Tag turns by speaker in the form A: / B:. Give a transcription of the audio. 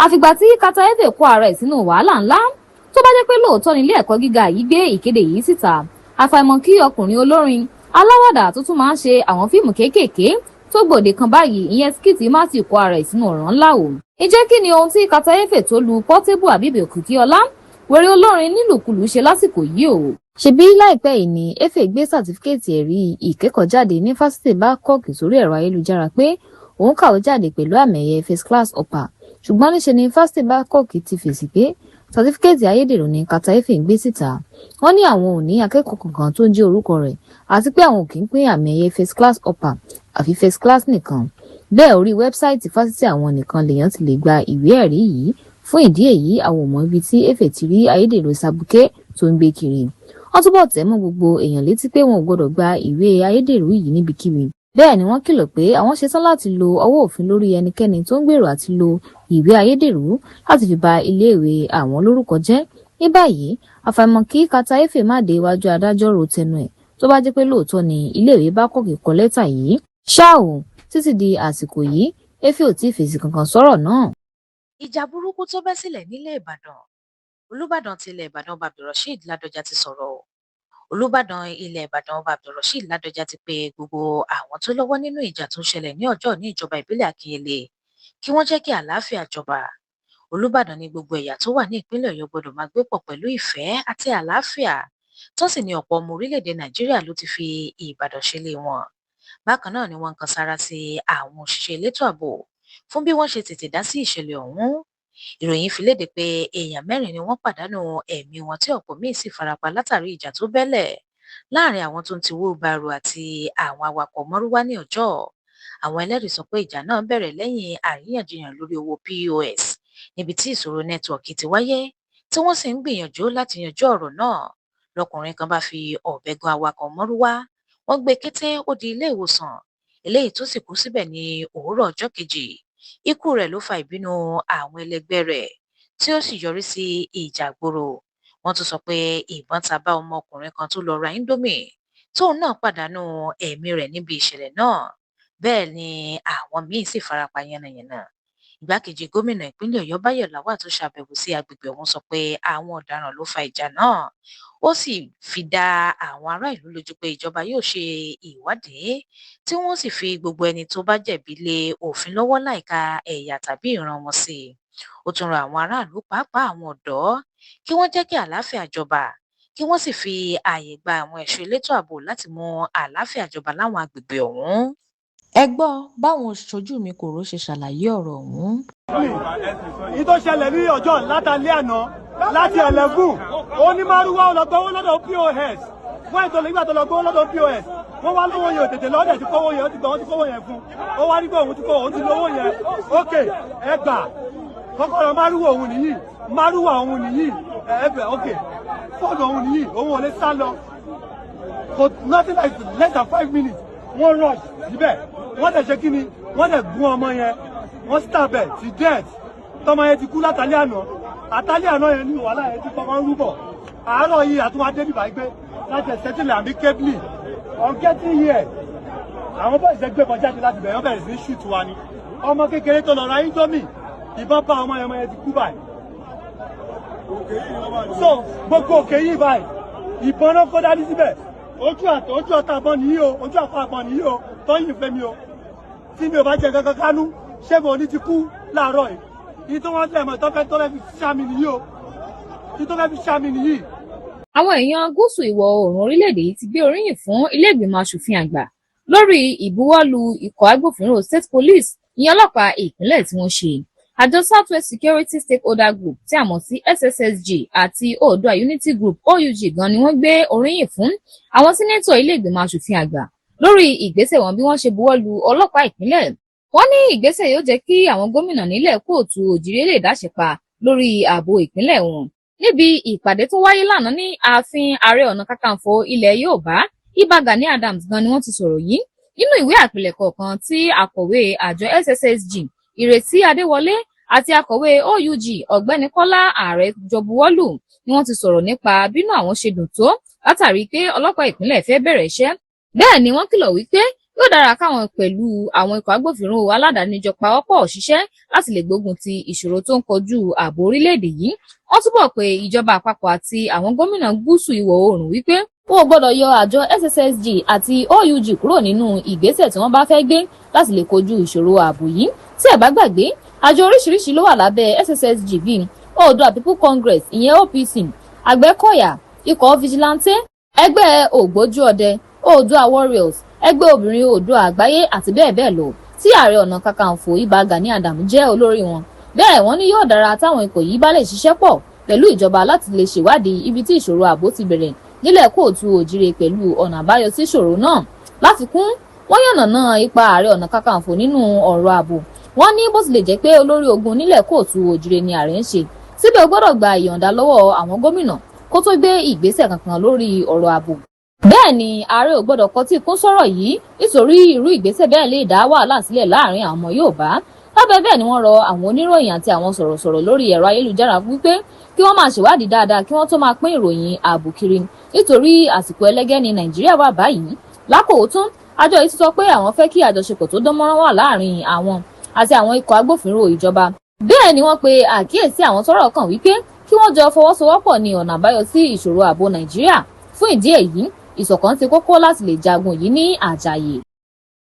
A: àfìgbà tí Kataebe kó ara ẹ̀ sínú wàhálà ńlá. Tó bá jẹ́ pé lóòótọ́ ní ilé ẹ̀kọ́ gíga yìí gbé ìkéde yìí síta, àfàìmọ̀ kí ọkùnrin olórin aláwàdà tó tún máa ń ṣe àwọn fíìmù kéékèèké tó gbòde kan báyìí, ìyẹn Skiti má ti kó ara ẹ̀ sínú ọ̀ràn ńlá o. Ǹjẹ́ kí ni ohun tí Kataebe tó lu Portable Habeeb Òkìkíọlá wèrè olórin nílùkulù ṣe lásìkò yìí o? Ṣebí láìpẹ́ yìí ni Efe gbé sàtífíkẹ́ẹ̀tì ẹ̀rí ìkẹ́kọ̀ọ́ jáde ní fásitì Babcock sórí ẹ̀rọ ayélujára pé òun kàwé jáde pẹ̀lú àmì ẹ̀yẹ first class upper, ṣùgbọ́n níṣe ni fásitì Babcock ti fèsì pé sàtífíkẹ́ẹ̀tì ayédèrú ni Kataebe gbé síta. Wọ́n ní àwọn ò ní akẹ́kọ̀ọ́ kankan tó ń jẹ́ orúkọ rẹ̀ àti pé àwọn ò kì í pín àmì ẹ̀yẹ first class upper àfi first class nìkan. Bẹ́ẹ̀ orí wẹ́bsáìtì fásitì àwọn nìkan lèèyàn ti lè gba ìwé ẹ̀rí yìí. Fún ìdí èyí, àwọn ò mọ ibi tí Efe ti rí ayédèrú sàbùké tó ń gbé kiri. Wọ́n túbọ̀ tẹ̀ mọ́ gbogbo èèyàn létí pé wọn ò gbọdọ̀ gba ìwé ayédèrú yìí níbikíbi. Bẹ́ẹ̀ ni wọ́n kìlọ̀ pé àwọn ṣetán láti lo ọwọ́ òfin lórí ẹnikẹ́ni tó ń gbèrò àti lo ìwé ayédèrú láti fi ba iléèwé àwọn lórúkọ jẹ́. Ní báyìí, àfàìmọ̀ kí Kataebe má dé iwájú adájọ́ ro tẹnu ẹ̀ tó bá jẹ́ pé lóòótọ́ ni iléèwé Babcock kọ lẹ́tà yìí. Ṣá o, títí di àsìkò yìí, Efe ò tí ì fèsì kankan sọ̀rọ̀ náà.
B: Ìjà burúkú tó bẹ́ sílẹ̀ nílé Ìbàdàn. Olúbàdàn ti ilẹ̀ Ìbàdàn Ọba Abdulrasheed Ládọjà ti sọ̀rọ̀. Olúbàdàn ilẹ̀ Ìbàdàn Ọba Abdulrasheed Ládọjà ti pe gbogbo àwọn tó lọ́wọ́ nínú ìjà tó ń ṣẹlẹ̀ ní ọjọ́ ní ìjọba ìbílẹ̀ Akinyele kí wọ́n jẹ́ kí àlàáfíà jọba. Olúbàdàn ní gbogbo ẹ̀yà tó wà ní ìpínlẹ̀ Ọ̀yọ́ gbọdọ̀ máa gbé pọ̀ pẹ̀lú ìfẹ́ àti àlàáfíà, tó sì ní ọ̀pọ̀ ọmọ orílẹ̀-èdè Nàìjíríà ló ti fi Ìbàdàn ṣẹlé wọn. Bákan náà ni wọ́n ń kan sára sí àwọn òṣìṣẹ́ elétò ààbò fún bí wọ́n ṣe tètè dá sí ìṣẹ̀lẹ̀ ọ̀hún. Ìròyìn fi léde pé èèyàn 4 ni wọ́n pàdánù ẹ̀mí wọn tí ọ̀pọ̀ míì sì farapa látàrí ìjà tó bẹ́lẹ̀ láàrin àwọn tó ń ti wheelbarrow àti àwọn awakọ̀ mọ́rúwá ní ọjọ́. Àwọn ẹlẹ́rìí sọ pé ìjà náà bẹ̀rẹ̀ lẹ́yìn àríyànjiyàn lórí owó POS níbi tí ìṣòro nẹ́tíwọ̀kì ti wáyé, tí wọ́n sì ń gbìyànjú láti yanjú ọ̀rọ̀ náà. Lọkùnrin kan bá fi ọ̀bẹ gun awakọ̀ mọ́rúwá, wọ́n gbé kété ó di ilé ìwòsàn, eléyìí tó sì kú síbẹ̀ ní òwúrọ̀ ọjọ́ kejì. Ikú rẹ̀ ló fa ìbínú àwọn ẹlẹgbẹ́ rẹ̀ tí ó sì yọrí sí ìjà ìgboro. Wọ́n tún sọ pé ìbọn ta bá ọmọkùnrin kan tó lọ ra Indomie tóun náà pàdánù ẹ̀mí rẹ̀ níbi ìṣẹ̀lẹ̀ náà. Bẹ́ẹ̀ ni àwọn míín sì farapa yánnayànna. Igbákejì gómìnà ìpínlẹ̀ Ọ̀yọ́ Báyọ̀ Lawal tó ṣàbẹ̀wò sí agbègbè ọ̀hún sọ pé àwọn ọ̀daràn ló fa ìjà náà. Ó sì fi dá àwọn ará ìlú lójú pé ìjọba yóò ṣe ìwádìí tí wọ́n sì fi gbogbo ẹni tó bá jẹ̀bi lé òfin lọ́wọ́ láìka ẹ̀yà tàbí ìran wọn sí. Ó tún rọ àwọn aráàlú pàápàá àwọn ọ̀dọ́ kí wọ́n jẹ́ kí àlàáfíà jọba, kí wọ́n sì fi ààyè gba àwọn ẹ̀ṣọ́ elétò ààbò láti mú àlàáfíà jọba láwọn agbègbè ọ̀hún. Ẹ gbọ́ báwọn ṣojú mi kòró ṣe ṣàlàyé ọ̀rọ̀ ọ̀hún.
C: Ìtò ṣẹlẹ̀ ní ọjọ́ látàlẹ́ àná láti ẹlẹ́gùn onímàrúwá ọlọ́gbọ́wọ́ lọ́dọ̀ POS fún ètò ìgbà tó lọ gbówó lọ́dọ̀ POS wọ́n wá lówó yẹn tètè lọ́dẹ̀ tí kówó yẹn ó ti gbà wọ́n ti kówó yẹn fún ó wá nígbà òun ti lówó yẹn ókè ẹgbà kọ́kọ́rọ́ márúwá òun nìyí márúwá òun nìyí ẹgbẹ̀ ókè fọ́ọ̀nù òun nìyí òun ò lè sá lọ for nothing like less than 5 minutes wọ́n rush síbẹ̀ wọ́n dẹ̀ ṣe kí ni wọ́n dẹ̀ gún ọmọ yẹn wọ́n stab ẹ̀ ti death tọmọ yẹn ti kú látàlẹ́ àná yẹn ní wàhálà yẹn ti tọmọ ń rúbọ̀ àárọ̀ yìí àtúwá débi báyìí gbé láti ẹ̀sẹ̀tìlẹ̀ àbí kébìlì on getting here àwọn bọ́ọ̀sì ṣe gbé bọ́ jáde láti bẹ̀rẹ̀ wọ́n bẹ̀rẹ̀ sí shoot wa ni ọmọ kékeré tó lọ ra Indomie ìbọn bá ọmọ yẹn ti kú báyìí so gbogbo òkè yìí báyìí ìbọn náà kó dání síbẹ̀ ojú ọ̀tá àbọn nìyí o ojú àpá àbọn nìyí o tọ́yìn fẹ́ mi o tí mi ò bá jẹ kankan kánú ṣé mo ní ti kú láàárọ̀ yìí ní tí wọ́n lẹ̀ mọ́ tó fẹ́ fi ṣá mi nìyí o ní tó fẹ́ fi ṣá mi nìyí.
A: Àwọn èèyàn gúúsù ìwọ̀ oòrùn orílẹ̀-èdè yìí ti gbé oríyìn fún ilé ìgbìmọ̀ aṣòfin àgbà lórí ìbuwọ́lù ikọ̀ agbófinró State Police ìyẹn ọlọ́pàá ìpínlẹ̀ tí wọ́n ṣe. Àjọ Southwest Security Stakeholder Group tí a mọ̀ sí SSSG àti Oòduà Unity Group OUG gan ni wọ́n gbé oríyìn fún àwọn sínétọ̀ ilé ìgbìmọ̀ aṣòfin àgbà lórí ìgbésẹ̀ wọn bí wọ́n ṣe buwọ́lù ọlọ́pàá ìpínlẹ̀. Wọ́n ní ìgbésẹ̀ yóò jẹ́ kí àwọn gómìnà nílẹ̀ kóòtù òjìrì lè dáṣẹpa lórí ààbò ìpínlẹ̀ wọn. Níbi ìpàdé tó wáyé lánàá ní ààfin Ààrẹ Ọ̀nà Kakanfò ilẹ̀ Yorùbá, Iba Gani Adams gan ni wọ́n ti sọ̀rọ̀ yìí nínú ìwé àpilẹ̀kọ kan tí akọ̀wé àjọ SSSG Ìrètí Adéwọlé àti akọ̀wé OUG Ọ̀gbẹ́ni Kọ́lá Ààrẹ jọ buwọ́lù ni wọ́n ti sọ̀rọ̀ nípa bínú àwọn ṣe dùn tó látàrí pé ọlọ́pàá ìpínlẹ̀ fẹ́ bẹ̀rẹ̀ iṣẹ́. Bẹ́ẹ̀ ni wọ́n kìlọ̀ wípé Yóò dára káwọn pẹ̀lú àwọn ikọ̀ agbófinró aládàáni jọ pawọ́pọ̀ ṣiṣẹ́ láti lè gbógun ti ìṣòro tó ń kojú ààbò orílẹ̀-èdè yìí. Wọ́n túbọ̀ pé ìjọba àpapọ̀ àti àwọn gómìnà gúúsù ìwọ̀ oòrùn wípé wọn ò gbọ́dọ̀ yọ àjọ SSSG àti OUG kúrò nínú ìgbésẹ̀ tí wọ́n bá fẹ́ gbé láti lè kojú ìṣòro ààbò yìí. Tí ẹ bá gbàgbé, àjọ oríṣiríṣi ló wà lábẹ́ SSSG bíi Oòduà People Congress ìyẹn OPC, Àgbẹ̀kọ̀yà, ikọ̀ Vigilante, ẹgbẹ́ ògbójú ọdẹ, Oòduà Warriors, ẹgbẹ́ obìnrin Oòduà àgbáyé àti bẹ́ẹ̀ bẹ́ẹ̀ lọ, tí Ààrẹ Ọ̀nà Kakanfò Iba Gani Adams jẹ́ olórí wọn. Bẹ́ẹ̀ wọ́n ní yóò dára táwọn ikọ̀ yìí bá lè ṣiṣẹ́ pọ̀ pẹ̀lú ìjọba láti lè ṣèwádìí ibi tí ìṣòro ààbò ti bẹ̀rẹ̀ nílẹ̀ kóòtù òjìrè pẹ̀lú ọ̀nà àbáyọ sí ìṣòro náà. Láfikún, wọ́n yànnàná ipa Ààrẹ Ọ̀nà Kakanfò nínú ọ̀rọ̀ ààbò. Wọ́n ní bó tilẹ̀ jẹ́ pé olórí ogun nílẹ̀ kóòtù òjìrè ni ààrẹ ń ṣe, síbẹ̀ ó gbọ́dọ̀ gba ìyọ̀ǹda lọ́wọ́ àwọn gómìnà kó tó gbé ìgbésẹ̀ kankan lórí ọ̀rọ̀ ààbò. Bẹ́ẹ̀ ni ààrẹ ò gbọ́dọ̀ kọtí ikún sọ̀rọ̀ yìí nítorí irú ìgbésẹ̀ bẹ́ẹ̀ lè dá wàhálà sílẹ̀ láàrin àwọn ọmọ Yorùbá. Lábẹ́ bẹ́ẹ̀ ni wọ́n rọ àwọn oníròyìn àti àwọn sọ̀rọ̀sọ̀rọ̀ lórí ẹ̀rọ ayélujára wípé kí wọ́n máa ṣèwádìí dáadáa kí wọ́n tó máa pín ìròyìn ààbò kiri nítorí àsìkò ẹlẹ́gẹ́ ní Nàìjíríà wà báyìí. Lákòótán, àjọ yìí ti sọ pé àwọn fẹ́ kí àjọṣepọ̀ tó dán mọ́rán wà láàrin àwọn àti àwọn ikọ̀ agbófinró ìjọba. Bẹ́ẹ̀ ni wọ́n pe àkíyèsí àwọn tọ́rọ̀ kàn wípé kí wọ́n jọ fọwọ́sowọ́pọ̀ ní ọ̀nà àbáyọ sí ìṣòro ààbò Nàìjíríà. Fún ìdí èyí, ìṣọ̀kan ti kókó láti lè jagun yìí ní àjàyè.